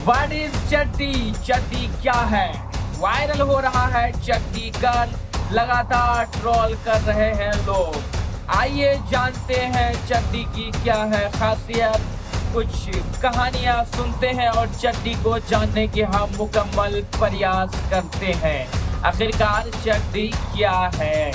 What is चड्डी? चड्डी क्या है? वायरल हो रहा है चड्डी गर्ल, लगातार ट्रोल कर रहे हैं लोग। आइए जानते हैं चड्डी की क्या है खासियत, कुछ कहानियां सुनते हैं और चड्डी को जानने के हम मुकम्मल प्रयास करते हैं। आखिरकार चड्डी क्या है?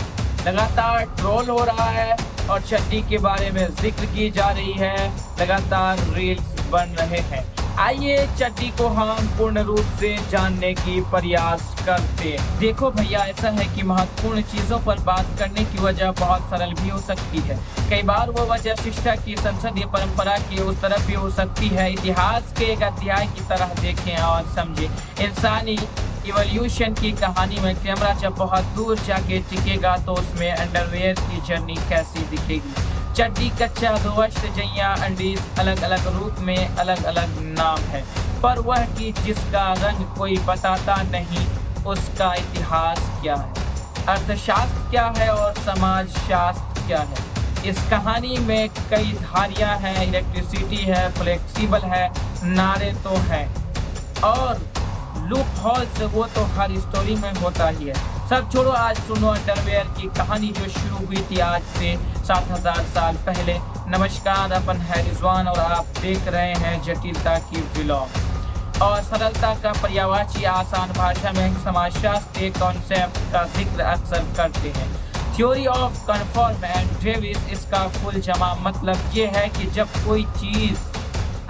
लगातार ट्रोल हो रहा है और चड्डी के बारे में जिक्र की जा रही है, लगातार रील्स बन रहे हैं। आइए चड्डी को हम पूर्ण रूप से जानने की प्रयास करते हैं। देखो भैया, ऐसा है कि महत्वपूर्ण चीजों पर बात करने की वजह बहुत सरल भी हो सकती है। कई बार वो वजह शिष्टा की संसदीय परंपरा की उस तरफ भी हो सकती है। इतिहास के एक अध्याय की तरह देखें और समझें। इंसानी इवोल्यूशन की कहानी में कैमरा जब बहुत दूर जाके टिकेगा तो उसमें अंडरवेयर की जर्नी कैसी दिखेगी। चड्डी, कच्चा, दोवस्त्र, जैया, अंडीज, अलग अलग रूप में अलग अलग नाम है, पर वह कि जिसका रंग कोई बताता नहीं, उसका इतिहास क्या है, अर्थशास्त्र क्या है और समाज शास्त्र क्या है। इस कहानी में कई धारियां हैं, इलेक्ट्रिसिटी है, फ्लेक्सिबल है, नारे तो हैं और लूप होल्स, वो तो हर स्टोरी में होता ही है। सब छोड़ो, आज सुनो अंडरवेयर की कहानी जो शुरू हुई थी आज से 7000 साल पहले। नमस्कार, अपन है रिजवान और आप देख रहे हैं जटिलता की व्लॉग। और सरलता का पर्यायवाची आसान भाषा में समाजशास्त्र के कॉन्सेप्ट का जिक्र अक्सर करते हैं। Theory of confirm and Davis, इसका फुल जमा मतलब ये है कि जब कोई चीज़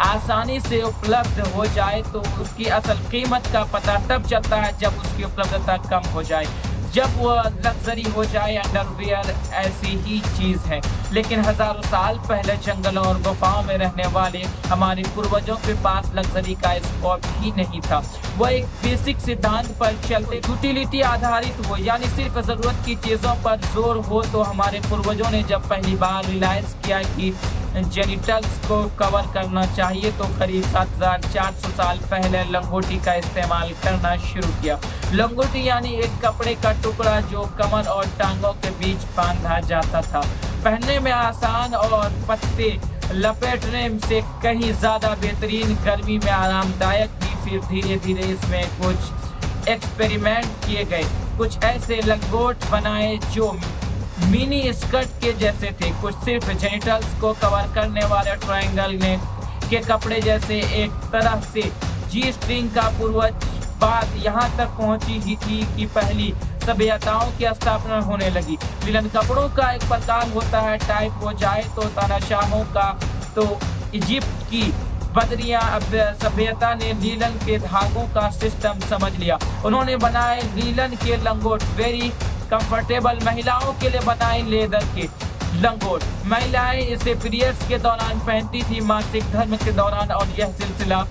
आसानी से उपलब्ध हो जाए तो उसकी असल कीमत का पता तब चलता है जब उसकी उपलब्धता कम हो जाए, जब वह लग्जरी हो जाए। अंडरवियर ऐसी ही चीज़ है, लेकिन हजारों साल पहले जंगलों और गुफाओं में रहने वाले हमारे पूर्वजों के पास लग्जरी का स्कोप ही नहीं था। वह एक बेसिक सिद्धांत पर चलते, यूटिलिटी आधारित हो, यानी सिर्फ ज़रूरत की चीज़ों पर जोर हो। तो हमारे पूर्वजों ने जब पहली बार रियलाइज़ किया कि जेनिटल्स को कवर करना चाहिए तो करीब 7400 साल पहले लंगोटी का इस्तेमाल करना शुरू किया। लंगोटी यानी एक कपड़े का टुकड़ा जो कमर और टांगों के बीच बांधा जाता था। पहनने में आसान और पत्ते लपेटने से कहीं ज़्यादा बेहतरीन, गर्मी में आरामदायक भी। फिर धीरे धीरे इसमें कुछ एक्सपेरिमेंट किए गए, कुछ ऐसे लंगोट बनाए जो मिनी स्कर्ट के जैसे थे, कुछ सिर्फ जेनिटल्स को कवर करने वाले ट्रायंगल ने के कपड़े जैसे। एक तरह से जी स्ट्रिंग का पूर्वज। बात यहाँ तक पहुँची ही थी कि पहली सभ्यताओं की स्थापना होने लगी। विलन कपड़ों का एक प्रकार होता है, टाइप हो जाए तो तानाशाहों का। तो इजिप्ट की बदरिया सभ्यता ने लीलन के धागों का सिस्टम समझ लिया। उन्होंने बनाए लीलन के लंगोट, वेरी कंफर्टेबल। महिलाओं के लिए बनाए लेदर के लंगोट। महिलाएं इसे पीरियड्स के दौरान पहनती थी, मासिक धर्म के दौरान, और यह सिलसिला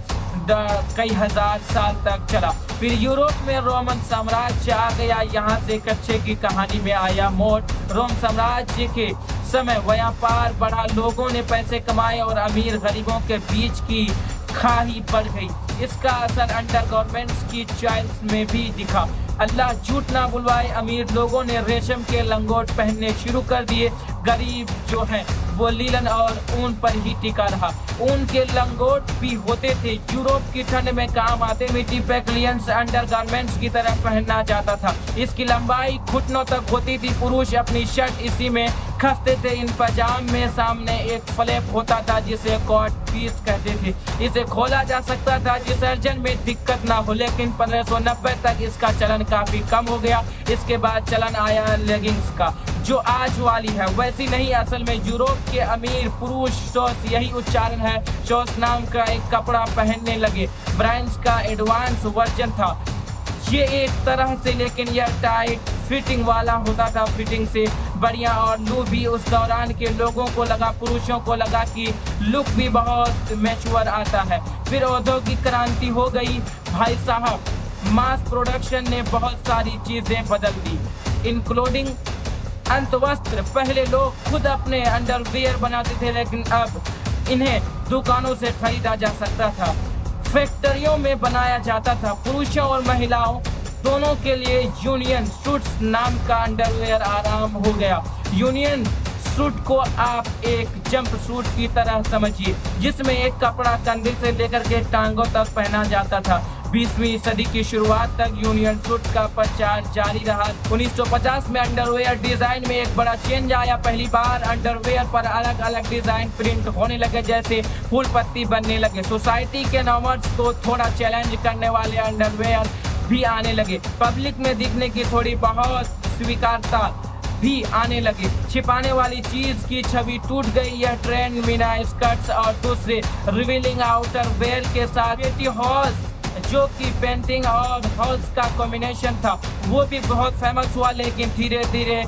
कई हजार साल तक चला। फिर यूरोप में रोमन साम्राज्य आ गया। यहाँ से कच्चे की कहानी में आया मोड़। रोम साम्राज्य के समय व्यापार बढ़ा, लोगों ने पैसे कमाए और अमीर गरीबों के बीच की खाई बढ़ गई। इसका असर अंडरगारमेंट्स की चॉइस में भी दिखा। अल्लाह झूठ ना बुलवाए, अमीर लोगों ने रेशम के लंगोट पहनने शुरू कर दिए, गरीब जो है वो लीलन और ऊन पर ही टिका रहा। ऊन के लंगोट भी होते थे, यूरोप की ठंड में काम आते। मिट्टी पैक्लियंस अंडरगारमेंट्स की तरह पहनना जाता था। इसकी लंबाई घुटनों तक होती थी। पुरुष अपनी शर्ट इसी में खसते थे। इन पजाम में सामने एक फ्लैप होता था जिसे कॉट पीस कहते थे। इसे खोला जा सकता था जिस सर्जन में दिक्कत ना हो, लेकिन 1590 तक इसका चलन काफी कम हो गया। इसके बाद चलन आया लेगिंग्स का, जो आज वाली है वैसी नहीं। असल में यूरोप के अमीर पुरुष शॉर्ट्स, यही उच्चारण है, शॉर्ट्स नाम का एक कपड़ा पहनने लगे। ब्रांड्स का एडवांस वर्जन था ये एक तरह से, लेकिन यह टाइट फिटिंग वाला होता था, फिटिंग से बढ़िया। और लुक भी उस दौरान के लोगों को लगा, पुरुषों को लगा कि लुक भी बहुत मैच्योर आता है। फिर औद्योगिक क्रांति हो गई भाई साहब। मास प्रोडक्शन ने बहुत सारी चीजें बदल दी, इंक्लूडिंग अंतवस्त्र। पहले लोग खुद अपने अंडरवियर बनाते थे, लेकिन अब इन्हें दुकानों से खरीदा जा सकता था, फैक्ट्रियों में बनाया जाता था। पुरुषों और महिलाओं दोनों के लिए यूनियन सूट्स नाम का अंडरवियर आराम हो गया। यूनियन सूट को आप एक जंप सूट की तरह समझिए, जिसमें एक कपड़ा कंधे से लेकर के टांगों तक पहना जाता था। 20वीं सदी की शुरुआत तक यूनियन सूट का प्रचार जारी रहा। 1950 में अंडरवेयर डिजाइन में एक बड़ा चेंज आया। पहली बार अंडरवेयर पर अलग अलग डिजाइन प्रिंट होने लगे, जैसे फूल पत्ती बनने लगे। सोसाइटी के नॉर्म्स को थोड़ा चैलेंज करने वाले अंडरवेयर भी आने लगे। पब्लिक में दिखने की थोड़ी बहुत स्वीकारता भी आने लगी। छिपाने वाली चीज की छवि टूट गई। यह ट्रेंड मिना स्कर्ट्स और दूसरे रिवीलिंग आउटर वेयर के साथ पेटीहॉस, जो कि पेंटिंग और हॉर्स का कॉम्बिनेशन था, वो भी बहुत फेमस हुआ, लेकिन धीरे धीरे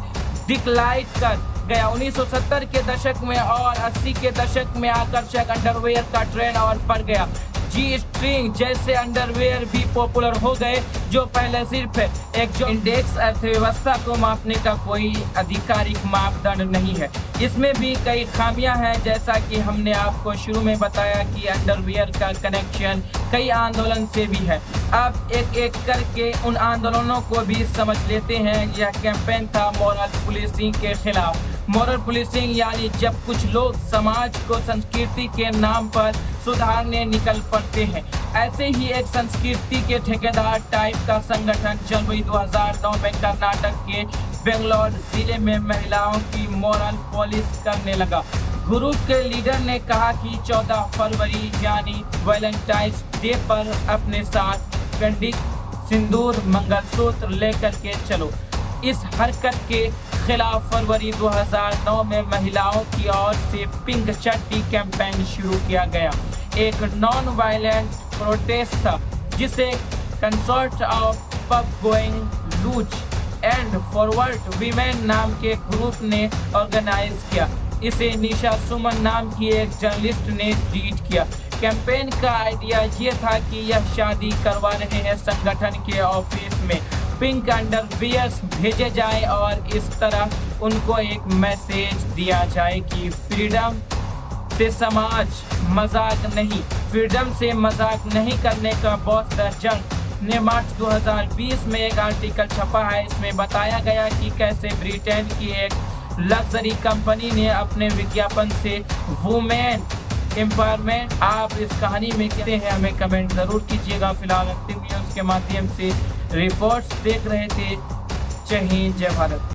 डिक्लाइन कर गया। 1970 के दशक में और 80 के दशक में आकर्षक अंडरवेयर का ट्रेंड और बढ़ गया। जी स्ट्रिंग जैसे अंडरवेयर भी पॉपुलर हो गए, जो पहले सिर्फ एक जो इंडेक्स अर्थव्यवस्था को मापने का कोई आधिकारिक मापदंड नहीं है। इसमें भी कई खामियां हैं, जैसा कि हमने आपको शुरू में बताया कि अंडरवेयर का कनेक्शन कई आंदोलन से भी है। अब एक एक करके उन आंदोलनों को भी समझ लेते हैं। यह कैंपेन था मॉरल पुलिसिंग के खिलाफ। मॉरल पुलिसिंग यानी जब कुछ लोग समाज को संस्कृति के नाम पर सुधारने निकल पड़ते हैं। ऐसे ही एक संस्कृति के ठेकेदार टाइप का संगठन जनवरी 2009 में कर्नाटक के बेंगलोर जिले में महिलाओं की मॉरल पुलिस करने लगा। ग्रुप के लीडर ने कहा कि 14 फरवरी यानी वैलेंटाइंस डे पर अपने साथ पेंडिक, सिंदूर, मंगलसूत्र लेकर के चलो। इस हरकत के खिलाफ फरवरी 2009 में महिलाओं की ओर से पिंक चड्डी कैंपेन शुरू किया गया। एक नॉन वायलेंट प्रोटेस्ट था, जिसे consort of pub going loose and forward women नाम के ग्रुप ने ऑर्गेनाइज किया। इसे निशा सुमन नाम की एक जर्नलिस्ट ने ट्वीट किया। कैंपेन का आइडिया ये था कि यह शादी करवा रहे हैं संगठन के ऑफिस में पिंक अंडरवियर्स भेजे जाए और इस तरह उनको एक मैसेज दिया जाए कि फ्रीडम से समाज मजाक नहीं, फ्रीडम से मजाक नहीं करने का बॉस द जंग ने मार्च 2020 में एक आर्टिकल छपा है। इसमें बताया गया कि कैसे ब्रिटेन की एक लग्जरी कंपनी ने अपने विज्ञापन से वुमेन एम्पावरमेंट। आप इस कहानी में कहते हैं, हमें कमेंट जरूर कीजिएगा। फिलहाल अंतिम न्यूज के माध्यम से रिपोर्ट्स देख रहे थे। जय हिंद, जय भारत।